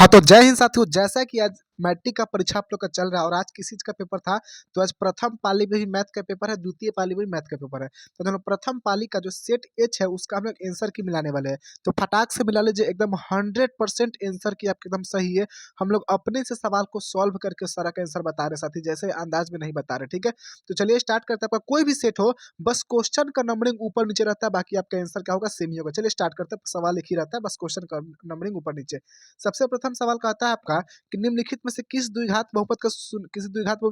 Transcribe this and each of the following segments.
हाँ, तो जय हिंद साथियों। जैसा कि आज मैट्रिक का परीक्षा आप लोग का चल रहा है और आज किस चीज का पेपर था, तो आज प्रथम पाली में भी मैथ का पेपर है, द्वितीय पाली में भी मैथ का पेपर है। तो हम लोग प्रथम पाली का जो सेट एच है उसका हम लोग आंसर की मिलाने वाले हैं। तो फटाक से मिला लीजिए, एकदम 100% आंसर की आपके एकदम सही है। हम लोग अपने से सवाल को सॉल्व करके सारा का आंसर बता रहे साथी, जैसे अंदाज में नहीं बता रहे। ठीक है, तो चलिए स्टार्ट करते हैं। आपका कोई भी सेट हो, बस क्वेश्चन का नंबरिंग ऊपर नीचे रहता है, बाकी आपका आंसर क्या होगा, सेम ही होगा। चलिए स्टार्ट करते हैं। सवाल एक ही रहता है, बस क्वेश्चन का नंबरिंग ऊपर नीचे। सबसे प्रथम सवाल कहता है आपका कि निम्नलिखित में से किसी द्विघात बहुपद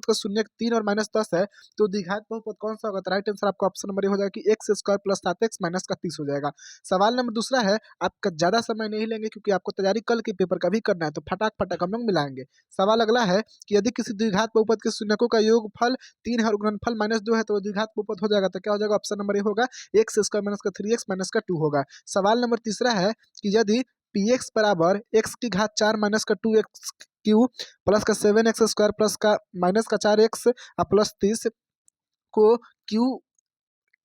का शून्य 3 और -10 है, तो द्विघात बहुपद कौन सा होगा। तो राइट आंसर आपका ऑप्शन नंबर ए हो जाएगा कि x square plus 7x minus का 30 हो जाएगा। सवाल नंबर दूसरा है, आपका ज्यादा समय नहीं लेंगे क्योंकि आपको तैयारी कल के पेपर का भी करना है, तो फटाक फटाक हम लोग मिलाएंगे। सवाल अगला है कि यदि किसी द्विघात बहुपद के शून्यकों का योगफल 3 है और गुणनफल -2 है, तो वो द्विघात बहुपद हो जाएगा। तो क्या हो जाएगा, ऑप्शन नंबर ए होगा एक्स स्क्वायर माइनस का 3x माइनस का 2 होगा। सवाल नंबर तीसरा है कि यदि पी एक्स बराबर एक्स की घात 4 माइनस का 2x क्यू प्लस का 7x स्क्वायर प्लस का माइनस का 4x प्लस 30 को Q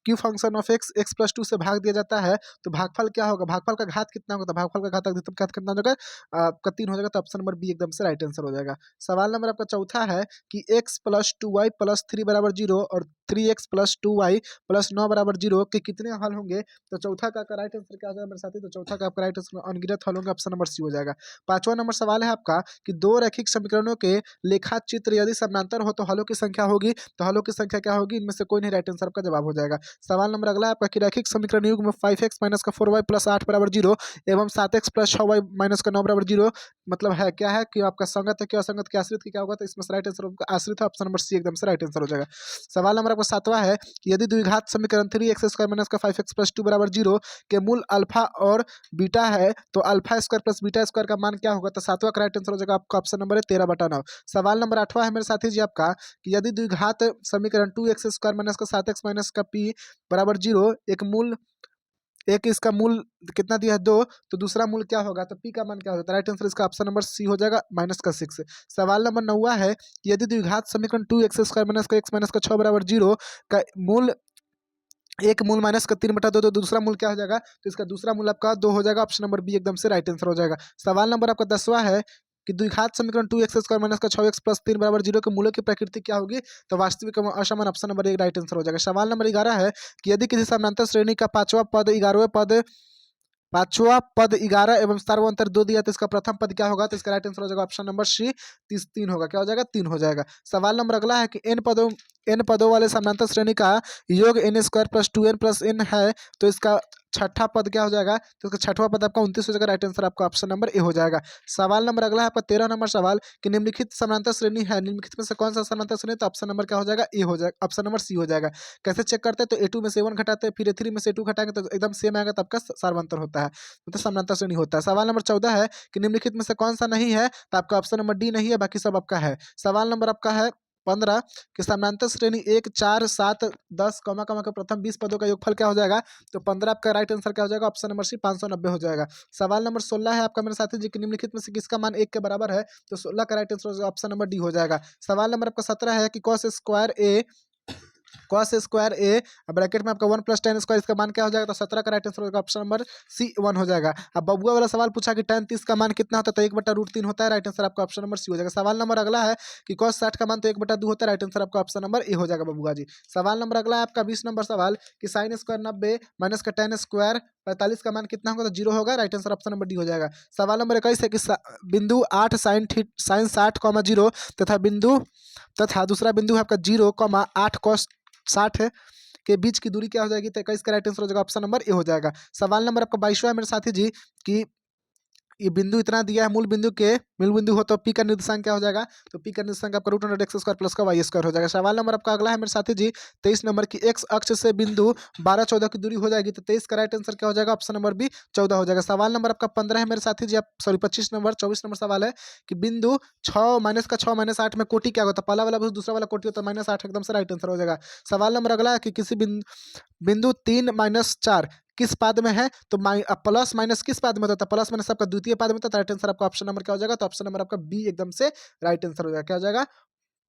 Q function of x x plus 2 से भाग दिया जाता है, तो भागफल क्या होगा, भागफल का घात कितना होगा। तो भागफल का घात अधिकतम घात कितना हो जाएगा, आपका 3 हो जाएगा। तो ऑप्शन नंबर बी एकदम से राइट आंसर हो जाएगा। सवाल नंबर आपका चौथा है कि x प्लस 2y प्लस 3 बराबर 0 और 3x प्लस 2y प्लस 9 बराबर 0 के कितने हल होंगे। तो चौथा का राइट आंसर क्या हो जाएगा मेरे साथी, तो चौथा का आपका राइट आंसर अनगिनत हल होंगे, ऑप्शन नंबर सी हो जाएगा। पांचवा नंबर सवाल है आपका कि दो रैखिक समीकरणों के लेखा चित्र यदि समानांतर हो तो हलों की संख्या होगी। तो हलों की संख्या क्या होगी, इनमें से कोई नहीं, राइट आंसर आपका जवाब हो जाएगा। सवाल नंबर अगला है आपका कि रैखिक समीकरण युग्म में 5x माइनस का 4y प्लस 8 बराबर 0 एवं 7x प्लस 6y माइनस का 9 बराबर 0 मतलब है क्या है कि आपका संगत है, क्या असंगत, क्या आश्रित, की क्या होगा। तो इसमें राइट आंसर आपका आश्रित है, ऑप्शन नंबर सी एकदम से राइट आंसर हो जाएगा। सवाल नंबर आपका सातवां है कि यदि द्विघात समीकरण 3x स्क्वायर माइनस का 5x प्लस 2 बराबर 0 के मूल अल्फा और बीटा है, तो alpha square plus beta square का मान क्या होगा। तो सातवां का राइट आंसर हो जाएगा आपका ऑप्शन नंबर है 13/9। सवाल नंबर आठवां है मेरे साथी जी आपका कि यदि द्विघात समीकरण 2x स्क्वायर माइनस का 7x माइनस का p बराबर 0 एक इसका मूल कितना दिया है 2, तो दूसरा मूल क्या होगा, तो p का मान क्या होगा। तो राइट आंसर इसका ऑप्शन नंबर सी हो जाएगा -6। सवाल नंबर 9 है कि यदि द्विघात समीकरण 2x स्क्वायर माइनस का x माइनस का 6 बराबर 0 का मूल एक मूल माइनस का 3/2, तो दूसरा मूल क्या हो जाएगा, तो इसका दूसरा मूल आपका 2 हो जाएगा, ऑप्शन नंबर बी एकदम से राइट आंसर हो जाएगा। सवाल नंबर आपका 10वां है कि द्विघात समीकरण 2x स्क्वायर माइनस का 6x प्लस 3 बराबर 0 के मूलों की प्रकृति क्या होगी। तो वास्तविक एवं असमान, ऑप्शन नंबर एक राइट आंसर हो जाएगा। सवाल नंबर 11 है कि यदि किसी समानांतर श्रेणी का पांचवा पद 11 एवं सार्वंतर 2 दिया, तो इसका प्रथम पद क्या होगा। तो इसका राइट आंसर हो जाएगा ऑप्शन नंबर सी 3 होगा। क्या हो जाएगा, 3 हो जाएगा। सवाल नंबर अगला है कि n पदों वाले समानांतर श्रेणी का योग n square plus 2n plus n है, तो इसका छठा पद क्या हो जाएगा। तो इसका छठवां पद आपका 29 हो जाएगा। राइट आंसर आपका ऑप्शन नंबर ए हो जाएगा। सवाल नंबर अगला है आपका 13 नंबर सवाल कि निम्नलिखित समानांतर श्रेणी है, निम्नलिखित में से कौन सा समानांतर श्रेणी। तो ऑप्शन नंबर क्या हो जाएगा, ए हो जाएगा, ऑप्शन नंबर सी हो जाएगा। कैसे चेक करते हैं, तो A2 में से 1 घटाते हैं, फिर A3 में से 2 घटाएंगे तो एकदम सेम आएगा, तो आपका सार्वंतर होता है, मतलब समानांतर श्रेणी होता है। सवाल नंबर 14 है कि निम्नलिखित में से कौन सा नहीं है, तो आपका ऑप्शन नंबर डी नहीं है, बाकी सब आपका है। सवाल नंबर आपका है 15 कि समानांतर श्रेणी 1 4 7 10 कमा कमा के प्रथम 20 पदों का योगफल क्या हो जाएगा। तो 15 आपका राइट आंसर क्या हो जाएगा, ऑप्शन नंबर सी 590 हो जाएगा। सवाल नंबर 16 है आपका मेरे साथी जी कि निम्नलिखित में से किसका मान 1 के बराबर है। तो 16 का right answer option number D हो जाएगा। सवाल नंबर आपका 17 है कि कॉस स्क्वायर ए ब्रैकेट में आपका 1 + tan स्क्वायर इसका मान क्या हो जाएगा। तो 17 का राइट आंसर होगा ऑप्शन नंबर सी 1 हो जाएगा। अब बबुआ वाला सवाल पूछा कि tan 30 का मान कितना होता है, तो 1/√3 होता है। राइट आंसर आपका ऑप्शन नंबर सी हो जाएगा। सवाल नंबर अगला है कि cos 60 का मान तो 1/2 होता है। राइट आंसर आपका ऑप्शन नंबर ए हो जाएगा बबुआ जी। सवाल नंबर अगला है आपका 20 नंबर सवाल कि sin स्क्वायर 90 माइनस का tan स्क्वायर 45 का मान कितना होगा। तो 0 होगा। Right answer option number D हो जाएगा। सवाल नंबर 21 है कि बिंदु 8 sin 60, 0 तथा दूसरा बिंदु है आपका 0, 8 cos 60 के बीच की दूरी क्या हो जाएगी। तो 21 का राइट आंसर हो जाएगा, ऑप्शन नंबर ए हो जाएगा। सवाल नंबर आपका 22वां है मेरे साथी जी कि ये बिंदु इतना दिया है, मूल बिंदु हो तो पी का निर्देशांक क्या हो जाएगा। तो पी का निर्देशांक आपका √x² प्लस का y स्क्वायर हो जाएगा। सवाल नंबर आपका अगला है मेरे साथी जी 23 नंबर की एक्स अक्ष से बिंदु 12 14 की दूरी हो जाएगी। तो 23 का राइट आंसर क्या हो जाएगा, ऑप्शन नंबर बी 14 हो जाएगा। सवाल नंबर आपका 15 है मेरे साथी जी 24 नंबर सवाल है कि बिंदु 6 माइनस का 6 माइनस 8 में कोटि क्या होता है। पहला वाला plus दूसरा वाला कोटि होता है -8 एकदम से राइट आंसर हो जाएगा। सवाल नंबर अगला है कि किसी बिंदु 3 - 4 किस पाद में है। तो प्लस माइनस किस पाद में होता है। प्लस माइनस आपका द्वितीय पाद में होता है। राइट आंसर आपका ऑप्शन नंबर क्या हो जाएगा। तो ऑप्शन नंबर आपका बी एकदम से राइट आंसर हो जाएगा। क्या हो जाएगा,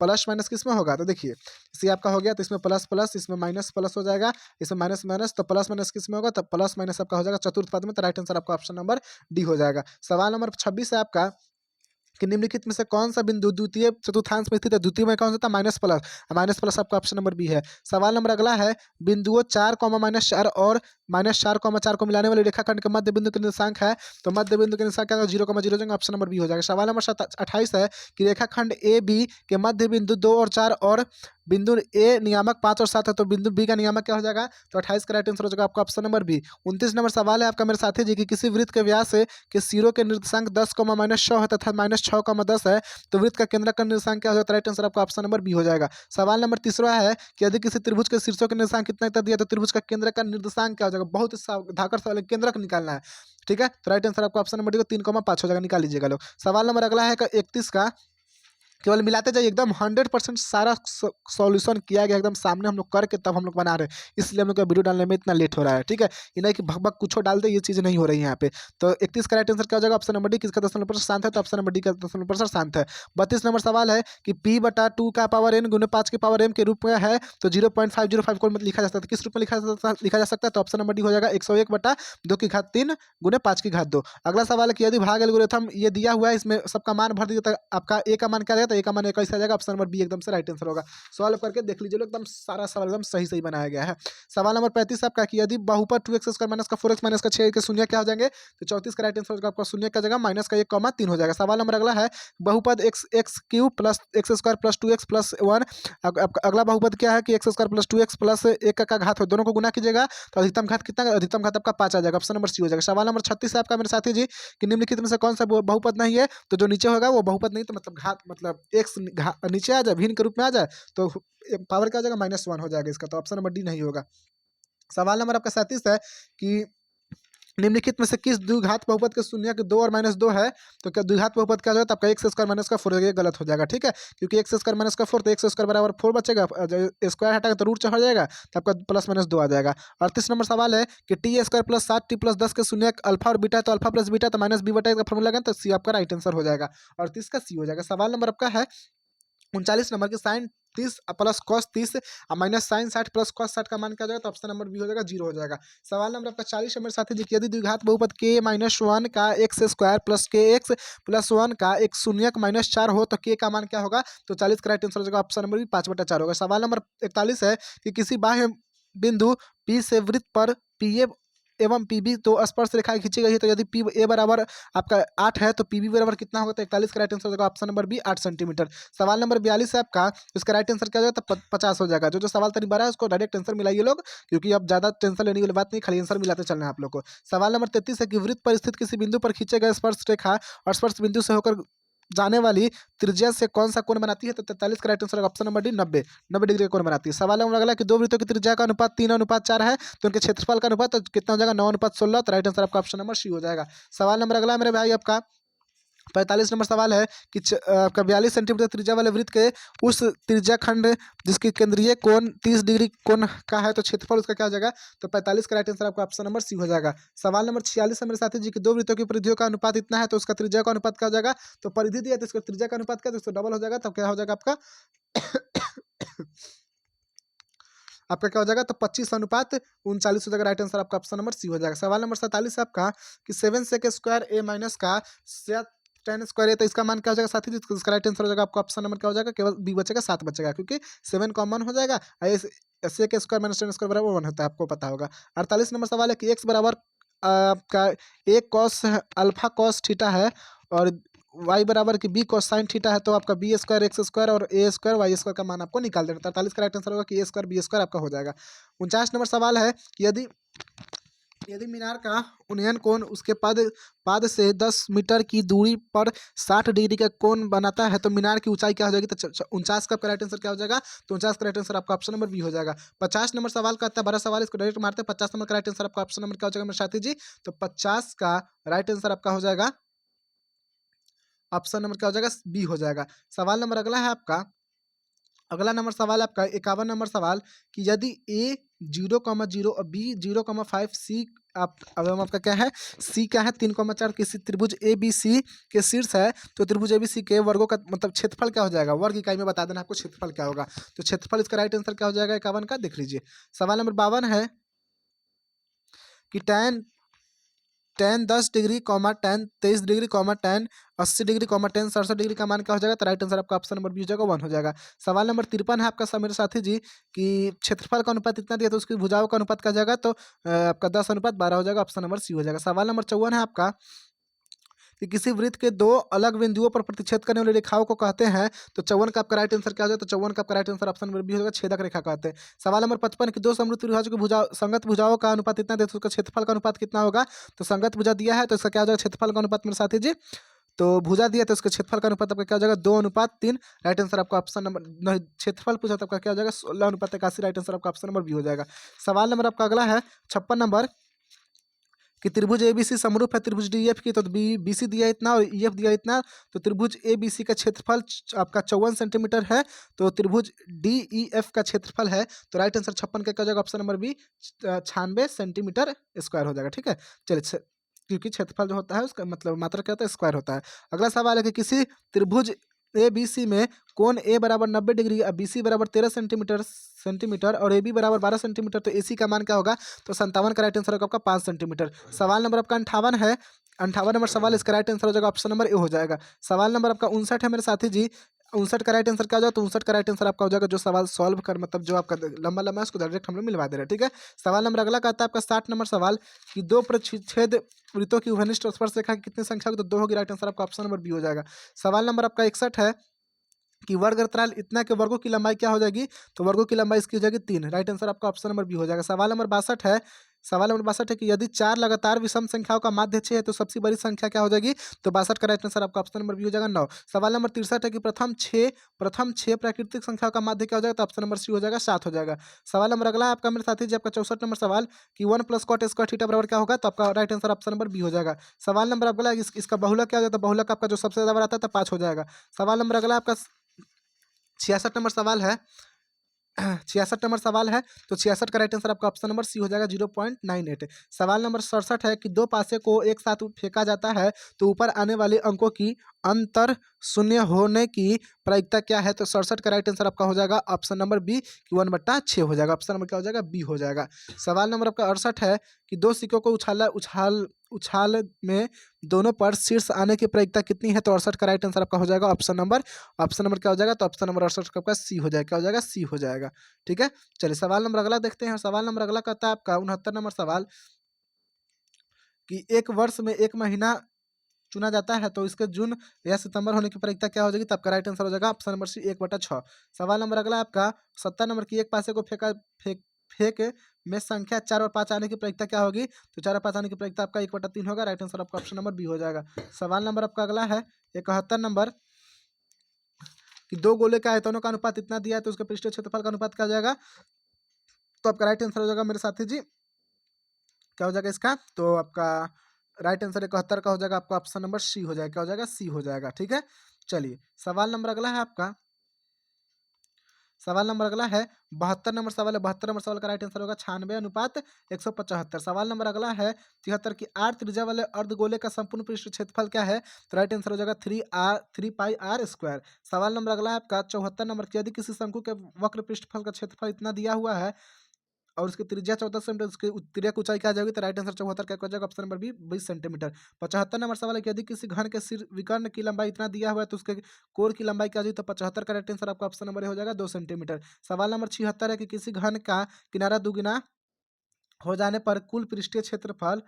प्लस माइनस किस में होगा। तो देखिए इसी आपका हो गया, तो इसमें प्लस प्लस, इसमें माइनस प्लस हो जाएगा, इसमें माइनस माइनस, तो प्लस माइनस किस में होगा। तो प्लस माइनस आपका हो जाएगा चतुर्थ पद में। तो राइट आंसर आपका ऑप्शन नंबर डी हो जाएगा। सवाल नंबर 26 है आपका कि निम्नलिखित में से कौन सा बिंदु द्वितीय चतुर्थांश में स्थित है। द्वितीय में कौन सा था, माइनस प्लस, माइनस प्लस आपका ऑप्शन नंबर बी है। सवाल नंबर अगला है, बिंदुओं 4, और -4, को मिलाने वाले रेखाखंड के मध्य बिंदु के निर्देशांक है, तो मध्य बिंदु के निर्देशांक क्या होगा, 0,0 जाएंगे, ऑप्शन नंबर बी हो जाएगा। सवाल नंबर 28 है कि रेखाखंड ए बी के मध्य बिंदु 2 और 4 और बिंदु ए नियामक 5 और 7 है, तो बिंदु बी का नियामक क्या हो जाएगा, तो 28 का राइट आंसर हो जाएगा आपका ऑप्शन नंबर बी। 29 नंबर सवाल है आपका मेरे साथी जी, कि किसी वृत्त के व्यास के सिरों के निर्देशांक 10, -6 है तथा -6, 10 है, तो वृत्त का केंद्र का निर्देशांक क्या हो जाता है, राइट आंसर आपका ऑप्शन नंबर बी हो जाएगा। सवाल नंबर तीसरा है कि यदि किसी त्रिभुज के शीर्षों के निर्देशांक कितना इतना दिया, तो त्रिभुज का केंद्र का निर्देशांक क्या हो जाएगा, बहुत ही धाकर सवाल है, केंद्र का निकालना है, ठीक है। तो राइट आंसर आपका ऑप्शन नंबर डी को 3,5 हो जाएगा, निकाल लीजिएगा लोग। सवाल नंबर अगला है 31 का, केवल मिलाते जाइए, एकदम 100% सारा सॉल्यूशन किया गया, एकदम सामने हम लोग करके तब हम लोग बना रहे हैं, इसलिए हम लोग का वीडियो डालने में इतना लेट हो रहा है, ठीक है। ये नहीं कि भग भग कुछ डाल दे, ये चीज़ नहीं हो रही है यहाँ पे। तो 31 का राइट आंसर क्या हो जाएगा, ऑप्शन नंबर डी। किसका 10% शांत है, तो ऑप्शन नंबर डी का 10% शांत है। 32 नंबर सवाल है कि p/2 का पावर n गुने 5 के पावर m के रूप में है, तो 0.505 को लिखा जा सकता है, किस रूप में लिखा जा सकता है, तो ऑप्शन नंबर डी हो जाएगा 101/2 गुने 5 अगला सवाल है कि यदि भाग एल्गोरिथम ये दिया हुआ है, इसमें सबका मान भर दिया, तो आपका ए का मान क्या जाएगा, तो ए का मान 21 आ जाएगा, ऑप्शन नंबर बी एकदम से राइट आंसर होगा। सॉल्व करके देख लीजिए लोग, एकदम सारा सवाल एकदम सही सही बनाया गया है। सवाल नंबर 35 आपका कि यदि बहुपद 2x² माइनस का 4x माइनस का 6 के शून्य क्या हो जाएंगे, तो 34 का राइट आंसर होगा आपका शून्य का जगह -1, 3 हो जाएगा। सवाल नंबर अगला है, बहुपद x³ plus x² plus 2x plus 1, अगला बहुपद क्या है कि x² प्लस 2x प्लस 1 का घात हो, दोनों को गुना कीजिएगा, तो अधिकतम घात कितना, अधिकतम घात आपका 5 आ जाएगा, ऑप्शन नंबर सी हो जाएगा। सवाल नंबर 36 है आपका मेरे साथी जी, कि निम्नलिखित में से कौन सा बहुपद नहीं है, तो जो नीचे होगा वो बहुपद नहीं, तो मतलब घात, मतलब x नीचे आ जाए, भिन्न के रूप में आ जाए, तो पावर क्या हो जाएगा, -1 हो जाएगा इसका, तो ऑप्शन नंबर डी नहीं होगा। सवाल नंबर आपका 37 है कि निम्नलिखित में से किस द्विघात बहुपद के शून्य के 2 और -2 है, तो क्या द्विघात बहुपद क्या हो जाएगा, आपका x² माइनस का 4 हो जाएगा, गलत हो जाएगा, ठीक है, क्योंकि x² माइनस का 4, तो x² बराबर 4 बचेगा, स्क्वायर हटाएगा तो रूट चढ़ जाएगा, तो आपका +-2 आ जाएगा। 38 नंबर सवाल है कि t² प्लस 7 t प्लस 10 के शून्य अल्फा और बीटा, तो अल्फा प्लस बीटा तो -b/a का फॉर्मूला लगाएं, तो सी आपका राइट आंसर हो जाएगा, 38 का सी हो जाएगा। सवाल नंबर आपका है 39 नंबर की sine 30 plus cos 30 minus sine 60 plus cos 60 का मान क्या हो जाएगा, तो ऑप्शन नंबर बी हो जाएगा, 0 हो जाएगा। सवाल नंबर आपका 40 है मेरे साथी जी, कि यदि द्विघात बहुपद k-1 का x² प्लस kx प्लस 1 का एक शून्यक -4 हो, तो k का मान क्या होगा, तो 40 का राइट आंसर हो जाएगा, ऑप्शन नंबर बी 5/4 होगा। सवाल नंबर 41 है कि किसी बाह्य बिंदु P से वृत्त पर PA एवं PB तो स्पर्श रेखाएं खींची गई है, तो यदि PA बराबर आपका 8 है, तो PB बराबर कितना होगा, तो 41 का राइट आंसर हो जाएगा, ऑप्शन नंबर बी 8 सेंटीमीटर। सवाल नंबर 42 है आपका, इसका राइट आंसर क्या हो जाएगा, तो 50 हो जाएगा। जो सवाल तनी बड़ा है उसको डायरेक्ट आंसर मिलाइए लोग, क्योंकि अब ज्यादा टेंशन लेने वाली बात नहीं, खाली आंसर मिलाते चलना है आप लोग को। सवाल नंबर 33 है कि वृत्त पर स्थित किसी बिंदु पर खींचे गए स्पर्श रेखा और स्पर्श बिंदु से होकर जाने वाली त्रिज्या से कौन सा कोण बनाती है, तो 43 का right answer option number D 90 degree का कोण बनाती है। सवाल नंबर अगला कि दो वृत्तों की त्रिज्या का अनुपात 3:4 है, तो उनके क्षेत्रफल का अनुपात तो कितना हो जाएगा, 9:16, तो राइट आंसर आपका ऑप्शन नंबर सी हो जाएगा। सवाल नंबर अगला मेरे भाई आपका 45 नंबर सवाल है कि आपका 42 सेंटीमीटर त्रिज्या वाले वृत्त के उस त्रिज्या खंड जिसकी केंद्रीय कोण 30 डिग्री कोण का है, तो क्षेत्रफल उसका क्या हो जाएगा, तो 45 का राइट आंसर आपका ऑप्शन नंबर सी हो जाएगा। सवाल नंबर 46 है मेरे साथी जी, कि दो वृत्तों की परिधियों का अनुपात इतना है, तो उसका त्रिज्या का अनुपात क्या हो जाएगा, तो परिधि दिया तो इसका त्रिज्या का अनुपात क्या, तो इसको डबल हो जाएगा, तो क्या हो जाएगा आपका आपका क्या हो जाएगा, तो 25:39 हो जाएगा, राइट आंसर आपका ऑप्शन नंबर सी हो जाएगा। सवाल नंबर 47 है आपका कि 7 सेक स्क्वायर ए माइनस का 10 स्क्वायर है, तो इसका मान क्या हो जाएगा साथी जी, इसका राइट आंसर हो जाएगा आपका ऑप्शन नंबर क्या हो जाएगा, केवल बी बचेगा, 7 बचेगा, क्योंकि 7 कॉमन हो जाएगा, सेक स्क्वायर माइनस 10 स्क्वायर बराबर 1 होता है, आपको पता होगा। 48 नंबर सवाल है कि एक्स बराबर आपका ए कॉस अल्फा कॉस थीटा है और वाई बराबर की बी कॉस साइन थीटा है, तो आपका बी स्क्वायर एक्स स्क्वायर और ए स्क्वायर वाई स्क्वायर का मान आपको निकाल देना। 43 का राइट आंसर होगा कि ए स्क्वायर बी स्क्वायर आपका हो जाएगा। 49 नंबर सवाल है कि यदि यदि मीनार का उन्नयन कोण उसके पाद से 10 मीटर की दूरी पर 60 डिग्री का कोण बनाता है, तो मीनार की ऊंचाई क्या हो जाएगी, तो 49 का राइट आंसर क्या हो जाएगा, तो 49 का राइट आंसर आपका ऑप्शन नंबर बी हो जाएगा। 50 नंबर सवाल का आता है बड़ा सवाल, इसको डायरेक्ट मारते हैं। 50 नंबर का राइट आंसर आपका ऑप्शन नंबर क्या हो जाएगा मेरे साथी जी, तो 50 का राइट आंसर आपका हो जाएगा, ऑप्शन नंबर क्या हो जाएगा, बी हो जाएगा। सवाल नंबर अगला है आपका, अगला नंबर सवाल आपका 51 नंबर सवाल कि यदि ए 0,0 और बी 0,5 सी अब हम आपका क्या है, सी क्या है 3,4 किसी त्रिभुज ए बी सी के शीर्ष है, तो त्रिभुज ए बी सी के वर्गों का मतलब क्षेत्रफल क्या हो जाएगा, वर्ग इकाई में बता देना आपको क्षेत्रफल क्या होगा, तो क्षेत्रफल इसका राइट आंसर क्या हो जाएगा 51 का, देख लीजिए। सवाल नंबर 52 है कि tan tan 10 degree comma tan 23 degree comma tan 80 degree comma tan 67 degree का मान क्या हो जाएगा? तो राइट आंसर आपका ऑप्शन नंबर बी हो जाएगा, 1 हो जाएगा। सवाल नंबर 53 है आपका मेरे साथी जी कि क्षेत्रफल का अनुपात इतना दिया तो उसकी भुजाओं का अनुपात क्या हो जाएगा? तो आपका 10:12 हो जाएगा, ऑप्शन नंबर सी हो जाएगा। सवाल नंबर 54 है आपका कि किसी वृत्त के दो अलग बिंदुओं पर प्रतिच्छेद करने वाली रेखाओं को कहते हैं। तो 54 का आपका राइट आंसर क्या हो जाएगा? तो 54 का आपका right answer option number B हो जाएगा, छेदक रेखा कहते हैं। सवाल नंबर 55 की दो समरूप त्रिभुजाओं की भुजा संगत भुजाओं का अनुपात इतना देते उसका क्षेत्रफल का अनुपात कितना होगा? तो संगत भुजा दिया है तो इसका क्या हो जाएगा? क्षेत्रफल का अनुपात मेरे साथी जी, तो भुजा दिया तो इसके क्षेत्रफल का अनुपात आपका क्या हो जाएगा? 2:3। राइट आंसर आपका ऑप्शन नंबर नहीं, क्षेत्रफल पूछा तो आपका क्या हो जाएगा? 16:81। राइट आंसर आपका ऑप्शन नंबर बी हो जाएगा। सवाल नंबर आपका अगला है 56 नंबर कि त्रिभुज एबीसी समरूप है त्रिभुज डीएफ की। तो बी बीसी दिया इतना और ईएफ दिया इतना। तो त्रिभुज एबीसी का क्षेत्रफल आपका 54 सेंटीमीटर है। तो त्रिभुज डीईएफ का क्षेत्रफल है, तो राइट आंसर 56 का क्या हो जाएगा? Option number B 96 centimetre square हो जाएगा। ठीक है, चलिए क्योंकि क्षेत्रफल जो होता है उसका मतलब मात्रा क्या होता है? स्क्वायर होता है। अगला सवाल है कि किसी त्रिभुज ए बी सी में कोण ए बराबर 90 डिग्री और बी सी बराबर 13 सेंटीमीटर और ए बी बराबर 12 सेंटीमीटर, तो ए सी का मान क्या होगा? तो 57 का राइट आंसर होगा आपका 5 सेंटीमीटर। सवाल नंबर आपका 58 है। 58 नंबर सवाल, इसका राइट आंसर हो जाएगा ऑप्शन नंबर ए हो जाएगा। सवाल नंबर आपका 59 है मेरे साथी जी। 59 का राइट आंसर क्या हो जाएगा? तो 59 का राइट आंसर आपका हो जाएगा जो सवाल सॉल्व कर मतलब जो आपका लंबा लंबा है उसको डायरेक्ट हम लोग मिलवा दे रहे हैं। ठीक है, सवाल नंबर अगला कहता है आपका 60 नंबर सवाल कि दो प्रतिच्छेद वृत्तों की उभयनिष्ठ स्पर्श रेखा की कितनी संख्या होगी? तो 2 होगी। राइट आंसर आपका ऑप्शन नंबर बी हो जाएगा। सवाल नंबर आपका 61 है कि वर्ग अंतराल इतना के वर्गों की लंबाई क्या हो जाएगी? तो वर्गों की लंबाई इसकी हो जाएगी 3। राइट आंसर आपका ऑप्शन नंबर बी हो जाएगा। सवाल नंबर 62 है। सवाल नंबर 62 है कि यदि 4 लगातार विषम संख्याओं का माध्य 6 है तो सबसे बड़ी संख्या क्या हो जाएगी? तो 62 का राइट आंसर आपका ऑप्शन नंबर बी हो जाएगा, 9। सवाल नंबर 63 है कि प्रथम छह प्राकृतिक संख्याओं का माध्य क्या हो जाएगा? तो ऑप्शन नंबर सी हो जाएगा, 7 हो जाएगा। सवाल नंबर अगला है आपका मेरे साथी जी आपका 64 नंबर सवाल कि 1 + cot स्क्वायर थीटा बराबर क्या होगा? तो आपका right answer option number B हो जाएगा। सवाल नंबर अगला इसका बहुलक क्या हो जाता है? बहुलक आपका जो सबसे ज्यादा आता है तो 5 हो जाएगा। सवाल नंबर अगला आपका 66 नंबर सवाल है। 66 नंबर सवाल है। तो 66 का राइट आंसर आपका ऑप्शन नंबर सी हो जाएगा, 0.98। सवाल नंबर 67 है कि दो पासे को एक साथ फेंका जाता है तो ऊपर आने वाले अंकों की अंतर शून्य होने की प्रायिकता क्या है? तो 67 का राइट आंसर आपका हो जाएगा ऑप्शन नंबर बी कि 1/6 हो जाएगा। ऑप्शन नंबर क्या हो जाएगा? बी हो जाएगा। सवाल नंबर आपका 68 है कि दो सिक्कों को उछाल में दोनों पर शीर्ष आने की प्रायिकता कितनी है? तो 68 का राइट आंसर आपका हो जाएगा ऑप्शन नंबर क्या हो जाएगा? तो ऑप्शन नंबर 68 का आपका सी हो जाएगा। क्या हो जाएगा? सी हो जाएगा। ठीक है, चलिए सवाल नंबर अगला देखते हैं। सवाल नंबर अगला कहता है आपका 69 नंबर सवाल कि एक वर्ष में एक महीना चुना जाता है तो इसके जून या सितंबर होने की प्रायिकता क्या हो जाएगी? तो आपका राइट आंसर हो जाएगा ऑप्शन नंबर सी 1/6। सवाल नंबर अगला आपका 70 नंबर की एक पासे को फेंक में संख्या 4 और 5 आने की प्रायिकता क्या होगी? तो 4 और 5 आने की प्रायिकता आपका 1/3 होगा। राइट आंसर आपका ऑप्शन नंबर बी हो जाएगा। सवाल नंबर आपका अगला है 71 नंबर कि दो गोले के आयतनों का अनुपात इतना दिया है तो उसके पृष्ठीय क्षेत्रफल का अनुपात क्या हो जाएगा? तो आपका राइट आंसर हो जाएगा मेरे साथी जी, क्या हो जाएगा इसका? तो आपका राइट आंसर 71 का हो जाएगा, आपका ऑप्शन नंबर सी हो जाएगा। क्या हो जाएगा? सी हो जाएगा। ठीक है, चलिए सवाल नंबर अगला है आपका। सवाल नंबर अगला है 72 नंबर सवाल है। 72 नंबर सवाल का राइट आंसर होगा 96:175। सवाल नंबर अगला है 73 की आर त्रिज्या वाले अर्धगोले का संपूर्ण पृष्ठ क्षेत्रफल क्या है? तो राइट आंसर हो जाएगा 3πr²। सवाल नंबर अगला है आपका 74 नंबर की यदि किसी शंकु के वक्र पृष्ठफल का क्षेत्रफल इतना दिया हुआ है और उसकी त्रिज्या 14 सेंटीमीटर, उसकी त्रिज्या की ऊंचाई क्या आ जाएगी? तो राइट आंसर 74 का हो जाएगा option number B 20 centimetre. 75 number सवाल है कि यदि किसी घन के सिर विकर्ण की लंबाई इतना दिया हुआ है तो उसके कोर की लंबाई क्या आ जाएगी? तो 75 का राइट आंसर आपका ऑप्शन नंबर ए हो जाएगा 2 सेंटीमीटर। सवाल नंबर 76 है कि किसी घन का किनारा दुगुना हो जाने पर कुल पृष्ठीय क्षेत्रफल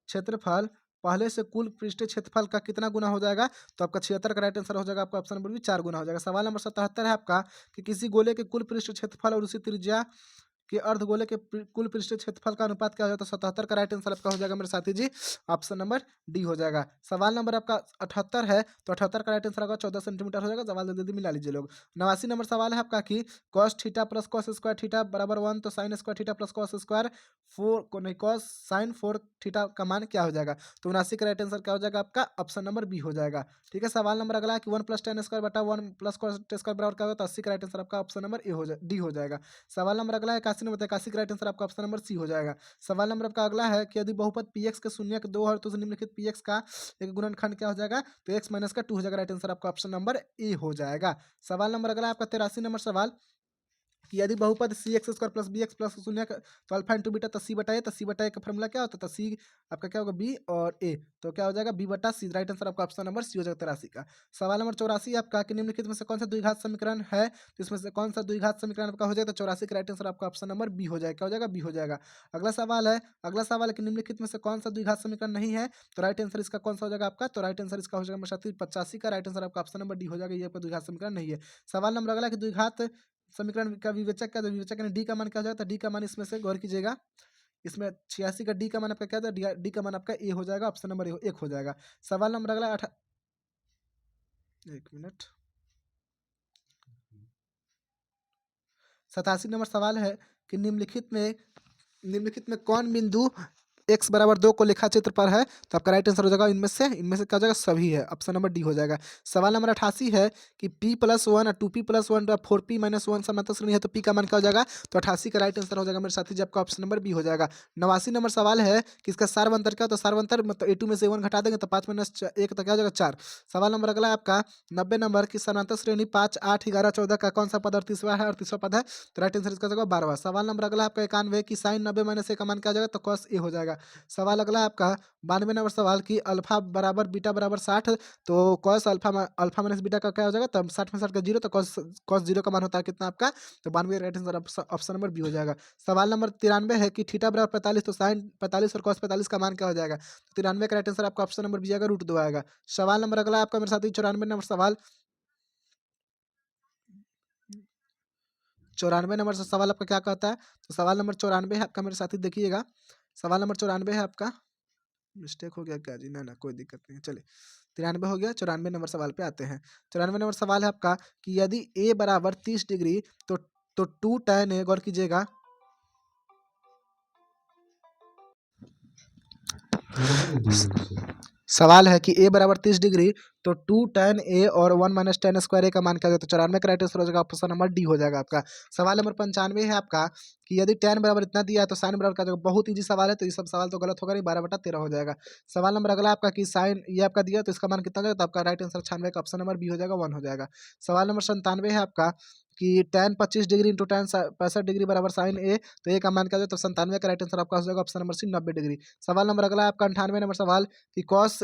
क्षेत्रफल पहले से कुल पृष्ठीय क्षेत्रफल का कितना गुना हो जाएगा? तो आपका 76 का राइट आंसर हो जाएगा आपका ऑप्शन नंबर बी 4 गुना हो जाएगा। सवाल नंबर 77 है आपका कि किसी गोले के कुल पृष्ठ क्षेत्रफल और उसी त्रिज्या कि अर्धगोले के कुल पृष्ठीय क्षेत्रफल का अनुपात क्या हो जाता है? 77 का राइट आंसर आपका हो जाएगा मेरे साथी जी, ऑप्शन नंबर डी हो जाएगा। सवाल नंबर आपका 78 है। तो 78 का राइट आंसर होगा 14 सेंटीमीटर हो जाएगा। सवाल जल्दी मिला लीजिए लोग। 89 नंबर सवाल है आपका कि cos theta plus cos square theta बराबर 1, तो sin square theta plus cos square 4 नहीं cos sin 4 थीटा का मान क्या हो जाएगा? तो 79 का राइट आंसर क्या हो जाएगा? आपका ऑप्शन नंबर बी हो जाएगा। ठीक है, सवाल नंबर अगला है कि 1 + tan स्क्वायर बटा 1 + cos स्क्वायर बराबर क्या होगा? तो 80 का राइट आंसर आपका ऑप्शन नंबर डी हो जाएगा। सवाल नंबर अगला है 81 नंबर 81 का राइट आंसर आपका ऑप्शन नंबर सी हो जाएगा। सवाल नंबर आपका अगला है कि यदि बहुपद px के शून्य के 2 है तो निम्नलिखित px का एक गुणनखंड क्या हो जाएगा? तो x - का 2 हो जाएगा। राइट आंसर आपका ऑप्शन नंबर ए हो जाएगा। सवाल नंबर अगला है आपका 83 नंबर सवाल कि यदि बहुपद c x square plus b x plus शून्य तो अल्फा इंटू बीटा तो सी बटा ए, तो सी बटा ए का फॉर्मूला क्या होता है, तो सी आपका क्या होगा बी और ए, तो क्या हो जाएगा बी बटा सी। राइट आंसर आपका ऑप्शन नंबर सी हो जाएगा 83 का। सवाल नंबर 84 आपका कि निम्नलिखित में से कौन सा द्विघात समीकरण है, तो इसमें से कौन सा द्विघात समीकरण आपका हो जाएगा, तो 84 का राइट आंसर आपका ऑप्शन नंबर बी हो जाएगा। क्या हो जाएगा बी हो जाएगा। अगला सवाल है कि निम्नलिखित में से कौन सा द्विघात समीकरण नहीं है, तो राइट आंसर इसका कौन सा हो जाएगा आपका, तो राइट आंसर इसका हो जाएगा मेरे साथी 85 का। राइट आंसर आपका ऑप्शन नंबर डी हो जाएगा, ये आपका द्विघात समीकरण नहीं है। सवाल नंबर अगला कि द्विघात समीकरण का विवेचक क्या, तो विवेचक यानी डी का मान क्या हो जाएगा, तो डी का मान इसमें से गौर कीजिएगा, इसमें 86 का डी का मान आपका क्या था, डी का मान आपका ए हो जाएगा, ऑप्शन नंबर एक हो जाएगा। सवाल नंबर अगला एक मिनट 87 नंबर सवाल है कि निम्नलिखित में कौन बिंदु x बराबर 2 को लेखा चित्र पर है, तो आपका राइट आंसर हो जाएगा इनमें से क्या हो जाएगा सभी है, ऑप्शन नंबर डी हो जाएगा। सवाल नंबर 88 है कि p+1 और 2p+1 और 4p-1 समांतर श्रेणी है, तो p का मान क्या हो जाएगा, तो 88 का राइट आंसर हो जाएगा मेरे साथी जी आपका ऑप्शन नंबर बी हो जाएगा। 89 नंबर सवाल है कि इसका सार्वंतर क्या होता है, सार्वंतर मतलब a2 में से a1 घटा देंगे तो 5-1 तो क्या हो जाएगा 4। सवाल नंबर अगला है आपका 90 नंबर की समांतर श्रेणी 5, 8, 11, 14 का कौन सा पद और तीसरा पद है, तो राइट आंसर इसका हो जाएगा 12वां। सवाल नंबर अगला आपका 91 की साइन 90 माइनस ए का मान क्या हो जाएगा, तो कॉस ए हो जाएगा। सवाल अगला आपका 92 नंबर सवाल की अल्फा बराबर बीटा बराबर 60, तो कॉस अल्फा माइनस बीटा का क्या हो जाएगा, तब 60 में 60 का जीरो, तो कॉस जीरो का मान होता है कितना आपका, तो 92 right answer option number B हो जाएगा। सवाल नंबर 93 है कि थीटा बराबर 45, तो साइन 45 और कॉस 45 का मान क्या हो जाएगा, 93 का राइट आंसर आपका ऑप्शन नंबर बी आएगा, √2 आएगा। सवाल नंबर अगला आपका मेरे साथ ही 94 नंबर से सवाल आपका क्या कहता है, तो सवाल नंबर 94 है आपका मेरे साथी देखिएगा। सवाल नंबर 94 है आपका, मिस्टेक हो गया क्या जी, ना कोई दिक्कत नहीं है, चलिए 93 हो गया। 94 नंबर सवाल पे आते हैं। 94 नंबर सवाल है आपका कि यदि a बराबर 30 डिग्री तो 2 tan a, गौर कीजिएगा, सवाल है कि a बराबर 30 डिग्री तो 2 tan a और 1 माइनस tan स्क्वायर a का मान क्या होगा, तो 94 का राइट आंसर हो जाएगा, ऑप्शन नंबर डी हो जाएगा आपका। सवाल नंबर 95 है आपका कि यदि tan बराबर इतना दिया है तो साइन बराबर क्या होगा, बहुत ईजी सवाल है, तो ये सब सवाल तो गलत होगा नहीं, 12/13 हो जाएगा। सवाल नंबर अगला आपका कि साइन ये आपका दिया तो इसका मान कितना हो जाएगा, तो आपका राइट आंसर 96 का ऑप्शन नंबर बी हो जाएगा, 1 हो जाएगा। सवाल नंबर 97 है आपका कि tan 25 degree into tan 65 degree बराबर साइन ए, तो ए का मान क्या हो जाएगा, तो 97 का राइट आंसर आपका हो जाएगा ऑप्शन नंबर सी 90 डिग्री। सवाल नंबर अगला आपका 98 नंबर सवाल कि कॉस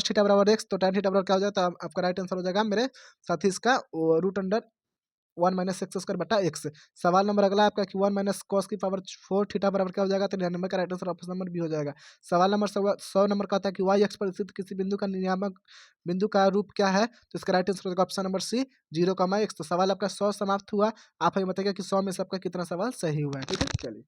थीटा बराबर एक्स, तो tan थीटा बराबर क्या हो जाता है, तो आपका राइट आंसर हो जाएगा मेरे साथ ही इसका √1 माइनस एक्स स्क्वायर बटा एक्स। सवाल नंबर अगला आपका कि 1 माइनस कॉस की पावर 4 थीटा बराबर क्या हो जाएगा, तो 99 का right answer option number B हो जाएगा। सवाल नंबर 100 नंबर का आता है कि वाई एक्स पर स्थित किसी बिंदु का नियामक बिंदु का रूप क्या है, तो इसका राइट आंसर होगा ऑप्शन नंबर सी 0, x। तो सवाल आपका 100 समाप्त हुआ। आप हमें बताइएगा कि 100 में से आपका कितना सवाल सही हुआ है, ठीक है, चलिए।